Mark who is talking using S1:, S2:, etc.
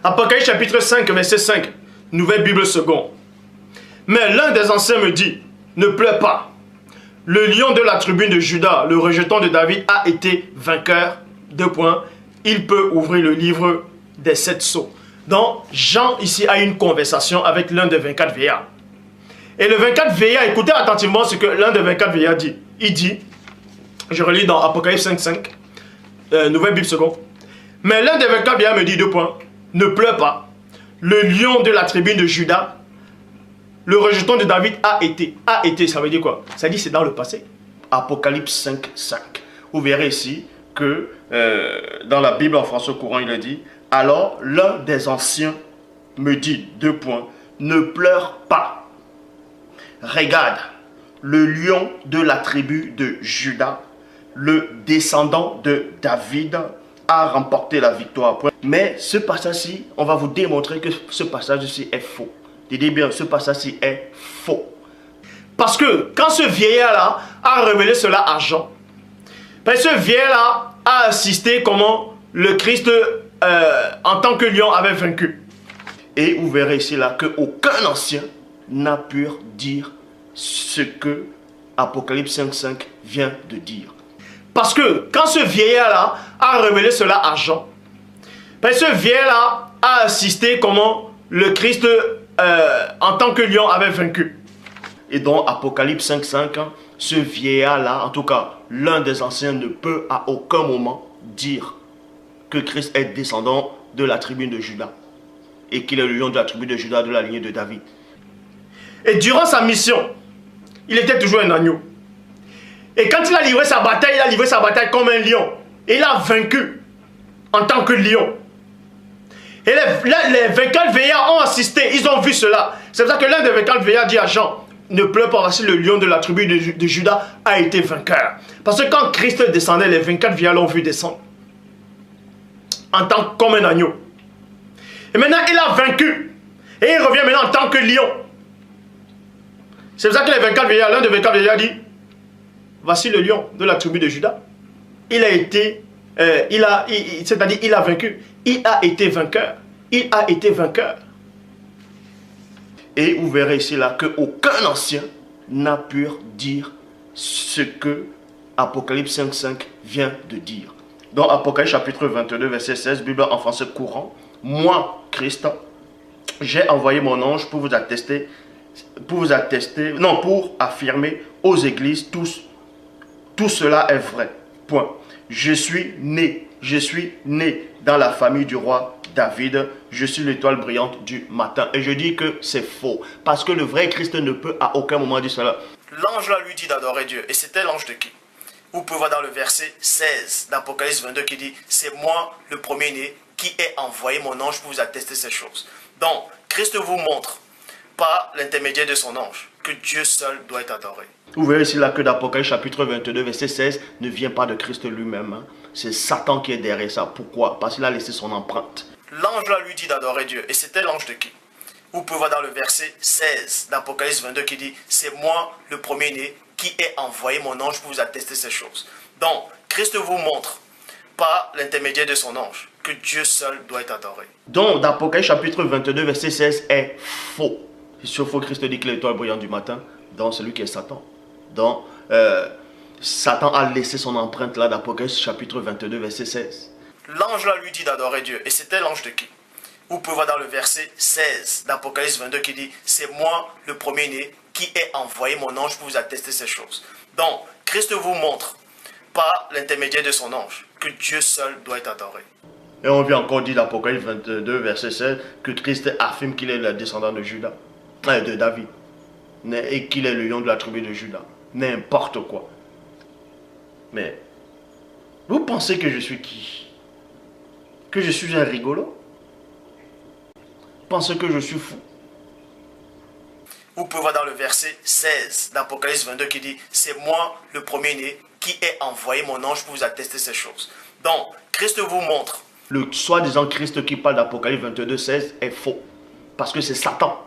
S1: Apocalypse chapitre 5, verset 5, Nouvelle Bible seconde. Mais l'un des anciens me dit, ne pleure pas. Le lion de la tribune de Juda, le rejeton de David, a été vainqueur. Deux points. Il peut ouvrir le livre des 7 sceaux. Donc, Jean ici a une conversation avec l'un des 24 veillards. Et le 24 veillard, écoutez attentivement ce que l'un des 24 veillards dit. Il dit, je relis dans Apocalypse 5, 5, Nouvelle Bible seconde. Mais l'un des 24 veillards me dit, deux points, ne pleure pas. Le lion de la tribune de Juda, le rejeton de David a été, ça veut dire quoi? Ça dit c'est dans le passé. Apocalypse 5, 5. Vous verrez ici que dans la Bible en français courant, il a dit, alors l'un des anciens me dit, deux points, ne pleure pas. Regarde, le lion de la tribu de Juda, le descendant de David, a remporté la victoire. Mais ce passage-ci, on va vous démontrer que ce passage-ci est faux. Dites bien, ce passage-ci est faux. Parce que quand ce vieillard-là a révélé cela à Jean, ce vieillard-là a assisté comment le Christ, en tant que lion, avait vaincu. Et vous verrez ici là qu'aucun ancien n'a pu dire ce que Apocalypse 5.5 vient de dire. Parce que quand ce vieillard-là a révélé cela à Jean, ce vieillard-là a assisté comment le Christ, en tant que lion, avait vaincu. Et donc Apocalypse 5.5, ce vieillard-là, en tout cas l'un des anciens, ne peut à aucun moment dire que Christ est descendant de la tribu de Juda et qu'il est le lion de la tribu de Juda, de la lignée de David. Et durant sa mission, il était toujours un agneau. Et quand il a livré sa bataille comme un lion. Et il a vaincu en tant que lion. Et les 24 veillards ont assisté, ils ont vu cela. C'est pour ça que l'un des 24 veillards dit à Jean, ne pleure pas, voici le lion de la tribu de Juda a été vainqueur. Parce que quand Christ descendait, les 24 veillards l'ont vu descendre. Comme un agneau. Et maintenant, il a vaincu. Et il revient maintenant en tant que lion. C'est pour ça que les 24 veillards, l'un des 24 veillards dit, voici le lion de la tribu de Juda. Il a été, c'est-à-dire il a vaincu. Il a été vainqueur. Il a été vainqueur. Et vous verrez ici là qu'aucun ancien n'a pu dire ce que Apocalypse 5.5 vient de dire. Dans Apocalypse chapitre 22, verset 16, Bible en français courant, moi, Christ, j'ai envoyé mon ange pour vous attester, pour affirmer aux églises tous. Tout cela est vrai. Point. Je suis né dans la famille du roi David. Je suis l'étoile brillante du matin. Et je dis que c'est faux. Parce que le vrai Christ ne peut à aucun moment dire cela. L'ange là lui dit d'adorer Dieu. Et c'était l'ange de qui? Vous pouvez voir dans le verset 16 d'Apocalypse 22 qui dit, c'est moi le premier-né qui ai envoyé mon ange pour vous attester ces choses. Donc, Christ vous montre par l'intermédiaire de son ange que Dieu seul doit être adoré. Vous verrez ici là que d'Apocalypse chapitre 22 verset 16 ne vient pas de Christ lui-même. Hein. C'est Satan qui est derrière ça. Pourquoi? Parce qu'il a laissé son empreinte. L'ange là lui dit d'adorer Dieu. Et c'était l'ange de qui? Vous pouvez voir dans le verset 16 d'Apocalypse 22 qui dit, c'est moi le premier-né qui ai envoyé mon ange pour vous attester ces choses. Donc, Christ vous montre par l'intermédiaire de son ange que Dieu seul doit être adoré. Donc, d'Apocalypse chapitre 22 verset 16 est faux. C'est faux, Christ dit que l'étoile brillante du matin, dans celui qui est Satan. Donc, Satan a laissé son empreinte là d'Apocalypse chapitre 22 verset 16. L'ange là lui dit d'adorer Dieu. Et c'était l'ange de qui? Vous pouvez voir dans le verset 16 d'Apocalypse 22 qui dit, c'est moi le premier-né qui ai envoyé mon ange pour vous attester ces choses. Donc, Christ vous montre par l'intermédiaire de son ange que Dieu seul doit être adoré. Et on vient encore dire d'Apocalypse 22 verset 16 que Christ affirme qu'il est le descendant de Juda, de David, et qu'il est le lion de la tribu de Juda. N'importe quoi. Mais, vous pensez que je suis qui? Que je suis un rigolo? Vous pensez que je suis fou? Vous pouvez voir dans le verset 16 d'Apocalypse 22 qui dit, c'est moi le premier-né qui ai envoyé mon ange pour vous attester ces choses. Donc, Christ vous montre. Le soi-disant Christ qui parle d'Apocalypse 22, 16 est faux. Parce que c'est Satan